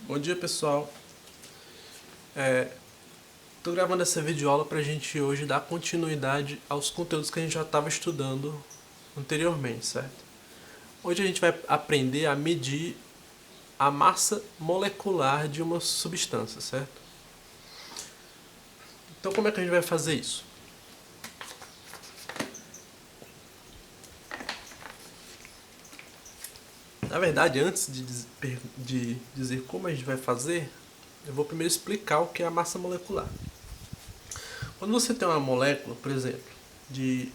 Bom dia, pessoal. Tô gravando essa videoaula pra gente hoje dar continuidade aos conteúdos que a gente já estava estudando anteriormente, certo? Hoje a gente vai aprender a medir a massa molecular de uma substância, certo? Então como é que a gente vai fazer isso? Na verdade, antes de dizer como a gente vai fazer, eu vou primeiro explicar o que é a massa molecular. Quando você tem uma molécula, por exemplo, vou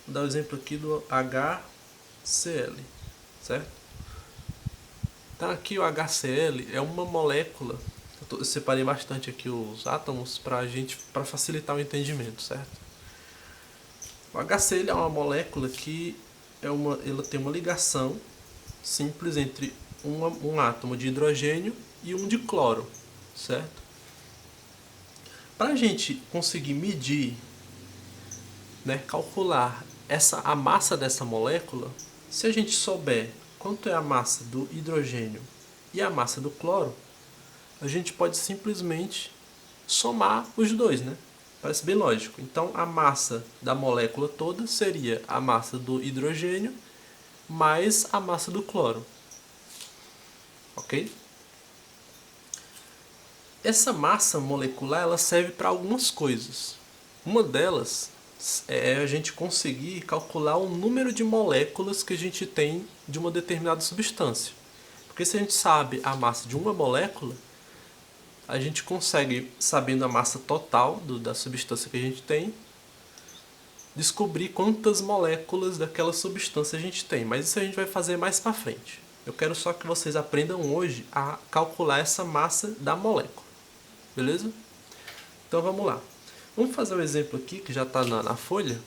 dar o exemplo aqui do HCl, certo? Então aqui o HCl é uma molécula. Eu separei bastante aqui os átomos para facilitar o entendimento, certo? O HCl é uma molécula que ela tem uma ligação simples entre um átomo de hidrogênio e um de cloro, certo? Para a gente conseguir medir, né, calcular a massa dessa molécula, se a gente souber quanto é a massa do hidrogênio e a massa do cloro, a gente pode simplesmente somar os dois, né? Parece bem lógico. Então a massa da molécula toda seria a massa do hidrogênio mais a massa do cloro. Ok? Essa massa molecular ela serve para algumas coisas. Uma delas é a gente conseguir calcular o número de moléculas que a gente tem de uma determinada substância. Porque se a gente sabe a massa de uma molécula, a gente consegue, sabendo a massa total da substância que a gente tem, descobrir quantas moléculas daquela substância a gente tem. Mas isso a gente vai fazer mais para frente. Eu quero só que vocês aprendam hoje a calcular essa massa da molécula. Beleza? Então vamos lá. Vamos fazer um exemplo aqui que já está na folha,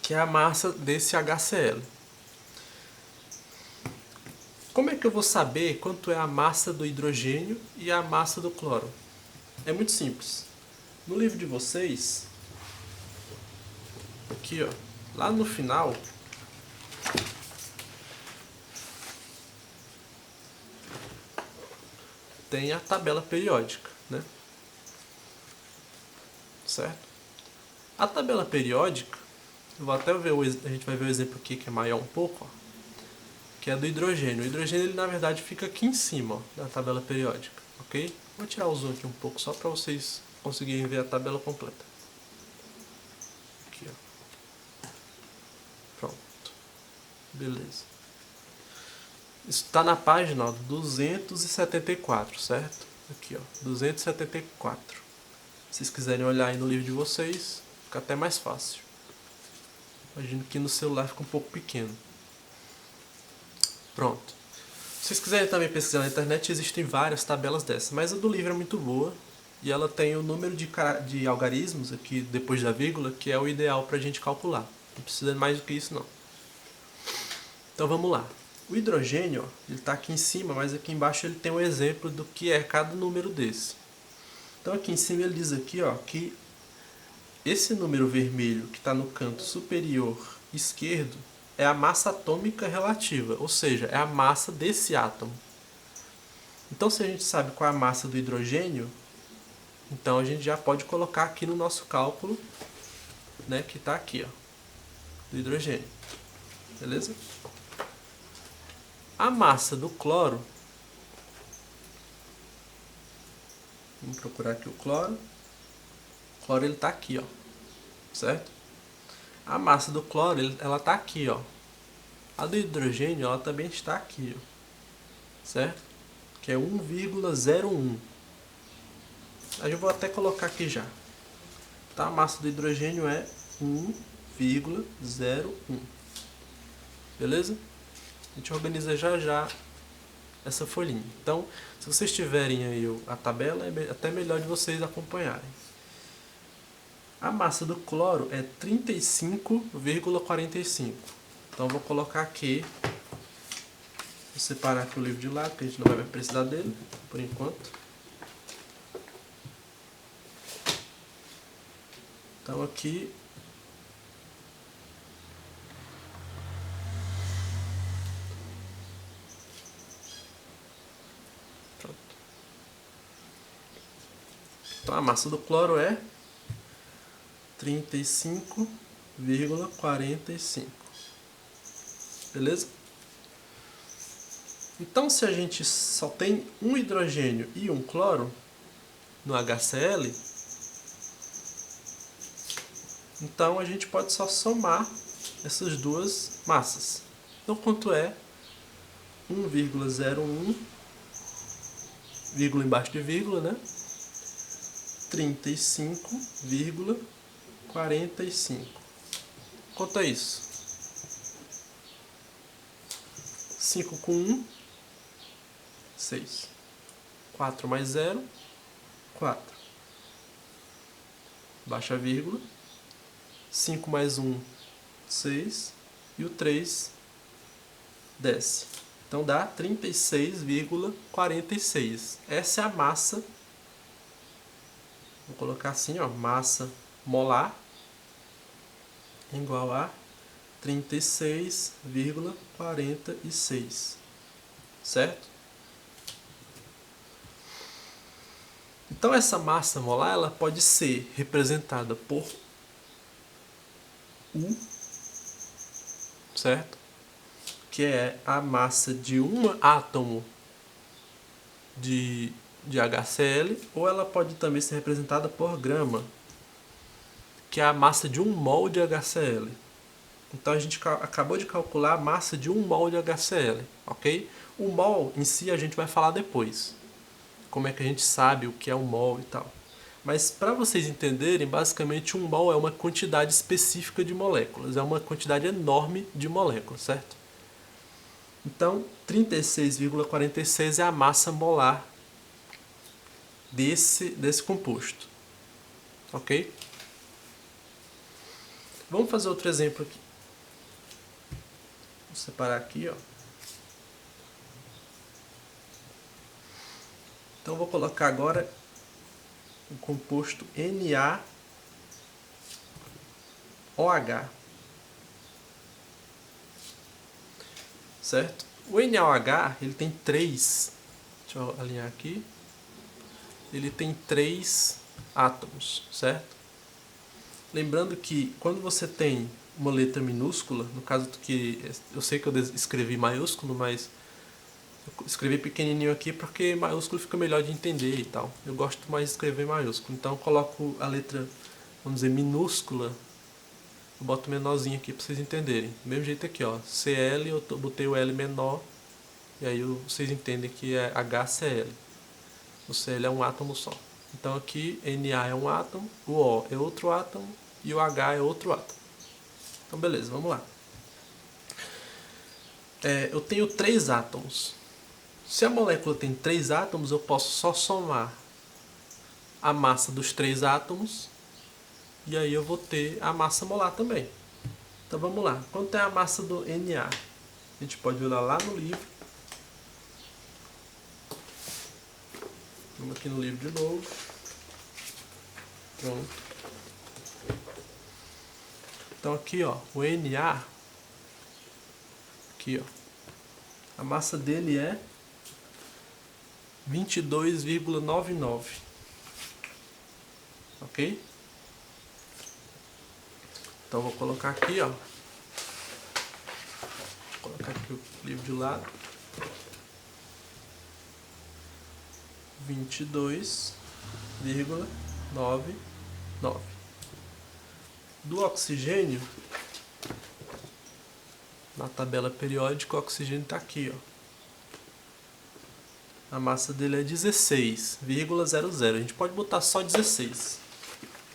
que é a massa desse HCl. Como é que eu vou saber quanto é a massa do hidrogênio e a massa do cloro? É muito simples. No livro de vocês, aqui ó, lá no final, tem a tabela periódica, né? Certo? A tabela periódica, eu vou até ver, a gente vai ver o exemplo aqui que é maior um pouco, ó, que é do hidrogênio. O hidrogênio, ele na verdade fica aqui em cima, ó, da tabela periódica, ok? Vou tirar o zoom aqui um pouco só para vocês conseguirem ver a tabela completa. Aqui, ó. Pronto. Beleza. Isso está na página ó, 274, certo? Aqui, ó, 274. Se vocês quiserem olhar aí no livro de vocês, fica até mais fácil. Imagino que no celular fica um pouco pequeno. Pronto. Se vocês quiserem também pesquisar na internet, existem várias tabelas dessas, mas a do livro é muito boa e ela tem o número de algarismos aqui depois da vírgula, que é o ideal para a gente calcular. Não precisa mais do que isso não. Então vamos lá. O hidrogênio, ó, ele está aqui em cima, mas aqui embaixo ele tem um exemplo do que é cada número desse. Então aqui em cima ele diz aqui, ó, que esse número vermelho que está no canto superior esquerdo é a massa atômica relativa, ou seja, é a massa desse átomo. Então se a gente sabe qual é a massa do hidrogênio, então a gente já pode colocar aqui no nosso cálculo, né, que está aqui, ó, do hidrogênio. Beleza? A massa do cloro, vamos procurar aqui o cloro. O cloro ele está aqui, ó, certo? A massa do cloro ela está aqui, ó. A do hidrogênio ela também está aqui, ó, certo? Que é 1,01. Aí eu vou até colocar aqui já. Tá? A massa do hidrogênio é 1,01. Beleza? A gente organiza já já essa folhinha. Então, se vocês tiverem aí a tabela, é até melhor de vocês acompanharem. A massa do cloro é 35,45. Então, eu vou colocar aqui. Vou separar aqui o livro de lado, porque a gente não vai precisar dele por enquanto. Então, aqui Pronto. Então a massa do cloro é 35,45. Beleza? Então, se a gente só tem um hidrogênio e um cloro no HCl, então a gente pode só somar essas duas massas. Então, quanto é 1,01, vírgula embaixo de vírgula, né? 35,45. Quanto é isso? 5 com 1, 6. 4 mais 0, 4. Baixa a vírgula. 5 mais 1, 6. E o 3 desce. Então dá 36,46. Essa é a massa. Vou colocar assim, ó, massa molar igual a 36,46. Certo? Então essa massa molar ela pode ser representada por U, certo? Que é a massa de um átomo de HCl, ou ela pode também ser representada por grama, que é a massa de 1 mol de HCl. Então a gente acabou de calcular a massa de 1 mol de HCl, ok? O mol em si a gente vai falar depois. Como é que a gente sabe o que é um mol e tal. Mas para vocês entenderem, basicamente 1 mol é uma quantidade específica de moléculas, é uma quantidade enorme de moléculas, certo? Então, 36,46 é a massa molar desse composto, ok? Vamos fazer outro exemplo aqui. Vou separar aqui, ó. Então, vou colocar agora o composto NaOH. Certo? O NaOH, ele tem 3, deixa eu alinhar aqui, ele tem 3 átomos, certo? Lembrando que quando você tem uma letra minúscula, no caso que eu sei que eu escrevi maiúsculo, mas eu escrevi pequenininho aqui porque maiúsculo fica melhor de entender e tal. Eu gosto mais de escrever maiúsculo, então eu coloco a letra, vamos dizer, minúscula. Eu boto menorzinho aqui para vocês entenderem. Do mesmo jeito aqui, ó. Cl, eu botei o L menor. E aí vocês entendem que é HCl. O Cl é um átomo só. Então aqui Na é um átomo, o O é outro átomo e o H é outro átomo. Então beleza, vamos lá. Eu tenho 3 átomos. Se a molécula tem 3 átomos, eu posso só somar a massa dos 3 átomos. E aí eu vou ter a massa molar também. Então vamos lá. Quanto é a massa do Na? A gente pode olhar lá no livro. Vamos aqui no livro de novo. Pronto. Então aqui, ó, o Na, aqui, ó, a massa dele é 22,99. Ok? Então vou colocar aqui, ó. Vou colocar aqui o livro de lado. 22,99. Do oxigênio, na tabela periódica, o oxigênio está aqui, ó. A massa dele é 16,00. A gente pode botar só 16.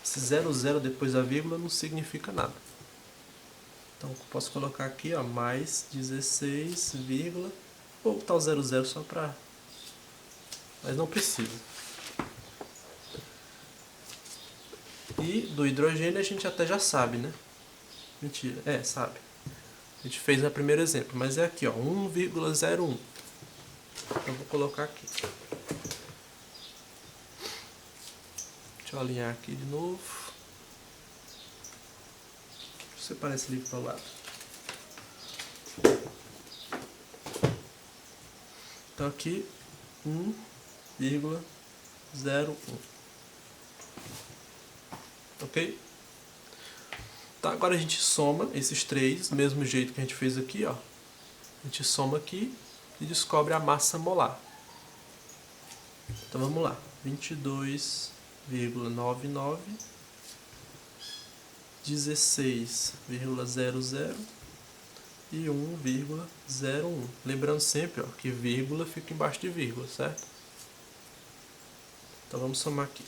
Esse 00 depois da vírgula não significa nada. Então eu posso colocar aqui, ó, mais 16, vou botar o 00 só para... Mas não precisa. E do hidrogênio a gente até já sabe, né? Mentira, sabe. A gente fez no primeiro exemplo, mas é aqui, ó, 1,01. Então eu vou colocar aqui. Deixa eu alinhar aqui de novo. Deixa eu separar esse livro para o lado. Então aqui, 1,01. Ok? Tá, agora a gente soma esses três, do mesmo jeito que a gente fez aqui, ó. A gente soma aqui e descobre a massa molar. Então vamos lá. 22,99, 16,00 e 1,01. Lembrando sempre, ó, que vírgula fica embaixo de vírgula, certo? Então vamos somar aqui.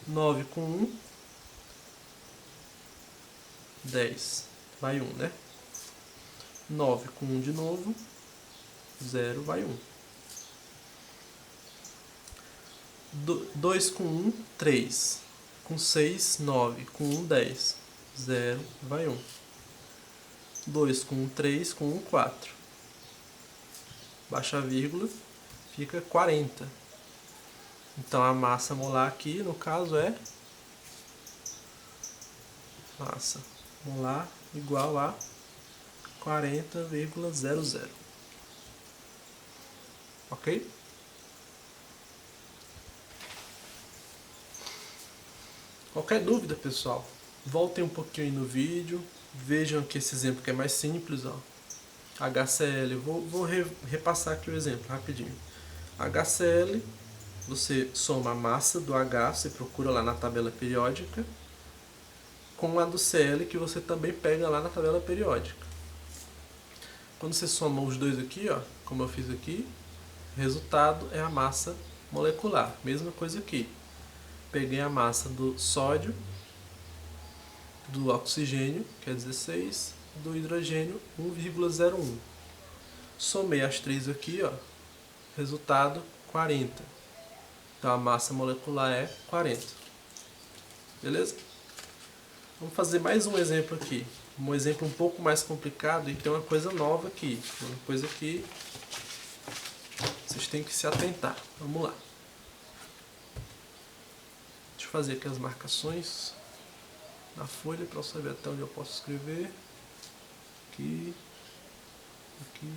9 com 1, 10. Vai 1, né? 9 com 1 de novo, 0, vai 1. 2 com 1, 3. Com 6, 9. Com 1, 10. 0, vai 1. 2 com 1, 3. Com 1, 4. Baixa a vírgula, fica 40. Então a massa molar aqui, no caso, é massa molar igual a 40,00. Ok? Qualquer dúvida, pessoal, voltem um pouquinho aí no vídeo, vejam que esse exemplo que é mais simples, ó. HCl, vou repassar aqui o exemplo rapidinho. HCl, você soma a massa do H, você procura lá na tabela periódica, com a do Cl, que você também pega lá na tabela periódica. Quando você soma os dois aqui, ó, como eu fiz aqui, o resultado é a massa molecular. Mesma coisa aqui. Peguei a massa do sódio, do oxigênio, que é 16, do hidrogênio, 1,01. Somei as três aqui, ó, resultado 40. Então a massa molecular é 40. Beleza? Vamos fazer mais um exemplo aqui. Um exemplo um pouco mais complicado e tem uma coisa nova aqui. Uma coisa que vocês têm que se atentar. Vamos lá. Deixa eu fazer aqui as marcações na folha para eu saber até onde eu posso escrever. Aqui, aqui,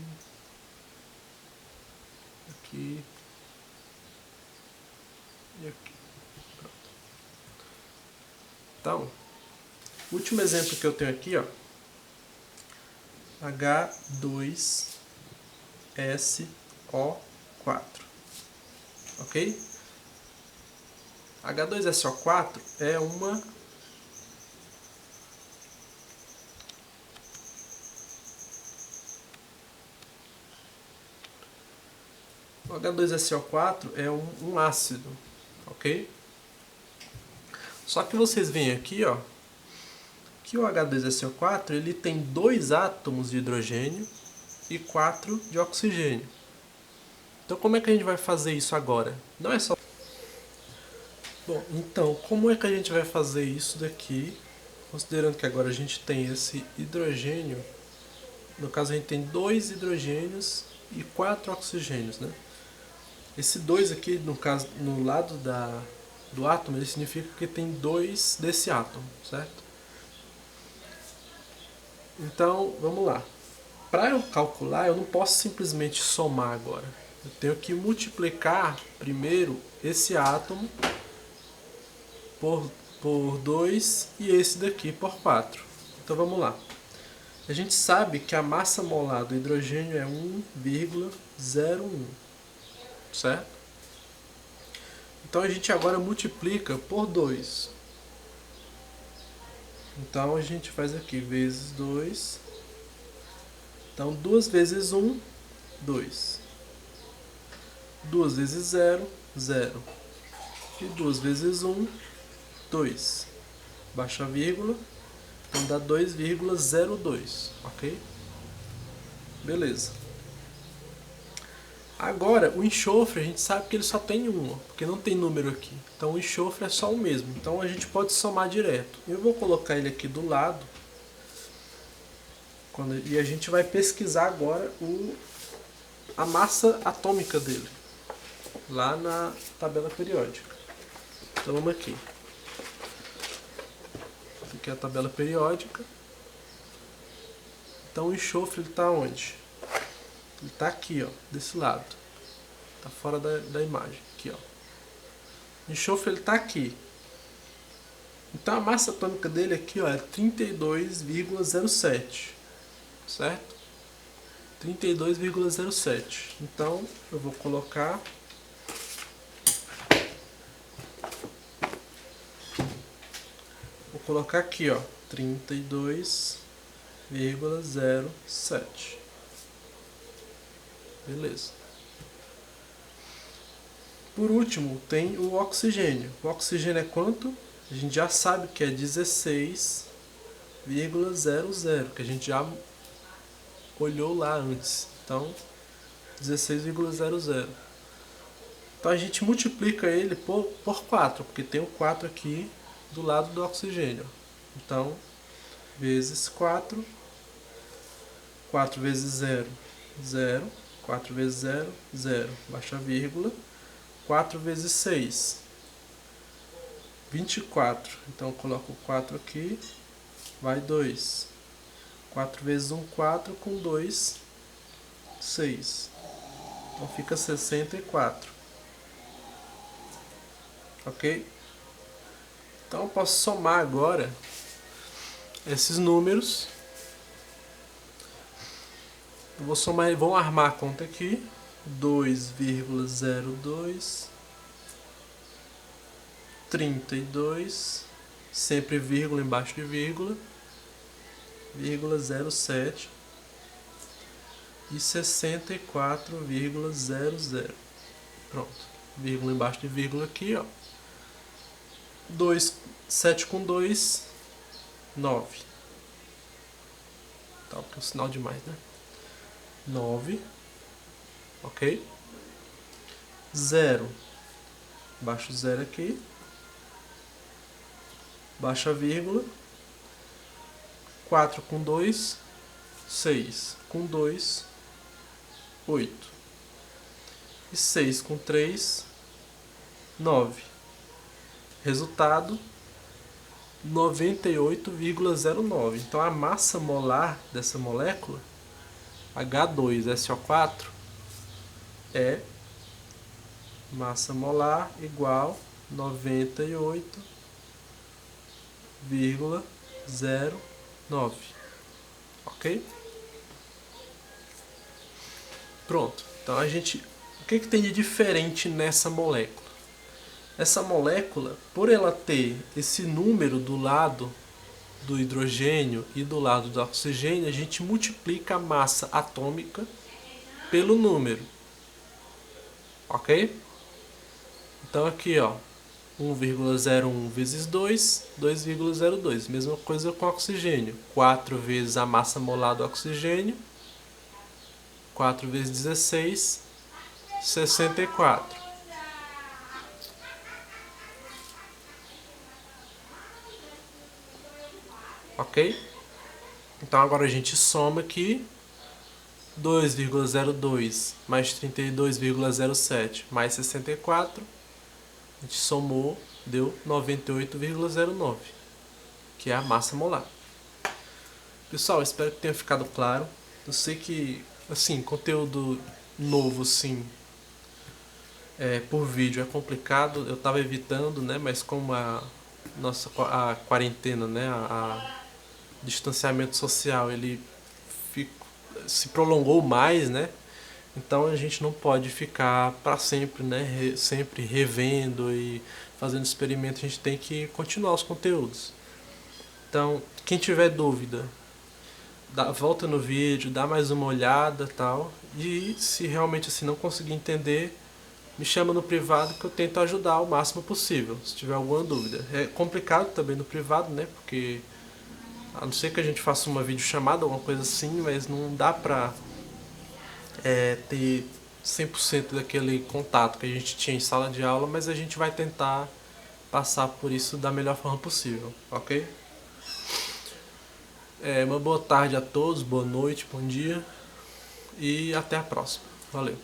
aqui e aqui. Pronto. Então, o último exemplo que eu tenho aqui, ó, H2SO4, ok? H2SO4 é uma o H2SO4 é um ácido, ok? Só que vocês veem aqui, ó, que o H2SO4 ele tem 2 átomos de hidrogênio e 4 de oxigênio. Então como é que a gente vai fazer isso agora? Não é só... Bom, então, como é que a gente vai fazer isso daqui, considerando que agora a gente tem esse hidrogênio, no caso a gente tem 2 hidrogênios e 4 oxigênios, né? Esse 2 aqui, no caso, no lado do átomo, ele significa que tem 2 desse átomo, certo? Então, vamos lá. Para eu calcular, eu não posso simplesmente somar agora. Eu tenho que multiplicar primeiro esse átomo por 2 e esse daqui por 4. Então vamos lá. A gente sabe que a massa molar do hidrogênio é 1,01, certo? Então a gente agora multiplica por 2. Então a gente faz aqui vezes 2. Então 2 vezes 1, 2. 2 vezes 0, 0. E 2 vezes 1, 2. Baixa a vírgula. Então dá 2,02, ok? Beleza. Agora, o enxofre, a gente sabe que ele só tem um, porque não tem número aqui. Então o enxofre é só o mesmo. Então a gente pode somar direto. Eu vou colocar ele aqui do lado. E a gente vai pesquisar agora a massa atômica dele. Lá na tabela periódica. Então vamos aqui. Aqui é a tabela periódica. Então o enxofre está onde? Ele está aqui, ó, desse lado. Tá fora da imagem. Aqui, ó. O enxofre ele tá aqui. Então a massa atômica dele aqui, ó, é 32,07. Certo? 32,07. Então eu vou colocar aqui, ó, 32,07. Beleza. Por último, tem o oxigênio. O oxigênio é quanto? A gente já sabe que é 16,00, que a gente já olhou lá antes. Então, 16,00. Então a gente multiplica ele por 4, porque tem o 4 aqui do lado do oxigênio. Então, vezes 4. 4 vezes 0, 0. 4 vezes 0, 0. Baixa a vírgula. 4 vezes 6, 24. Então eu coloco 4 aqui. Vai 2. 4 vezes 1, 4. Com 2, 6. Então fica 64. Ok? Então eu posso somar agora esses números. Eu vou somar, vou armar a conta aqui. 2,02, 32, sempre vírgula embaixo de vírgula, 0,07 e 64,00. Pronto, vírgula embaixo de vírgula aqui, ó. 7 com 2, 9. Tá, porque é um sinal demais, né? 9. Ok? 0. Baixo 0 aqui. Baixa a vírgula. 4 com 2, 6. Com 2, 8. E 6 com 3, 9. Resultado, 98,09. Então a massa molar dessa molécula, H2SO4, é massa molar igual 98,09. Ok? Pronto. Então o que tem de diferente nessa molécula? Essa molécula, por ela ter esse número do lado do hidrogênio e do lado do oxigênio, a gente multiplica a massa atômica pelo número. Ok? Então aqui, ó, 1,01 vezes 2, 2,02. Mesma coisa com oxigênio. 4 vezes a massa molar do oxigênio. 4 vezes 16, 64. Ok? Então agora a gente soma aqui 2,02 mais 32,07 mais 64. A gente somou, deu 98,09, que é a massa molar. Pessoal, espero que tenha ficado claro. Eu sei que, assim, conteúdo novo, sim, por vídeo é complicado. Eu estava evitando, né? Mas como a quarentena, né? A distanciamento social, ele se prolongou mais, né? Então a gente não pode ficar para sempre, né? Sempre revendo e fazendo experimento. A gente tem que continuar os conteúdos. Então, quem tiver dúvida, volta no vídeo, dá mais uma olhada, tal. E se realmente assim não conseguir entender, me chama no privado que eu tento ajudar o máximo possível, se tiver alguma dúvida. É complicado também no privado, né? Porque a não ser que a gente faça uma videochamada, alguma coisa assim, mas não dá pra ter 100% daquele contato que a gente tinha em sala de aula, mas a gente vai tentar passar por isso da melhor forma possível, ok? Uma boa tarde a todos, boa noite, bom dia e até a próxima. Valeu!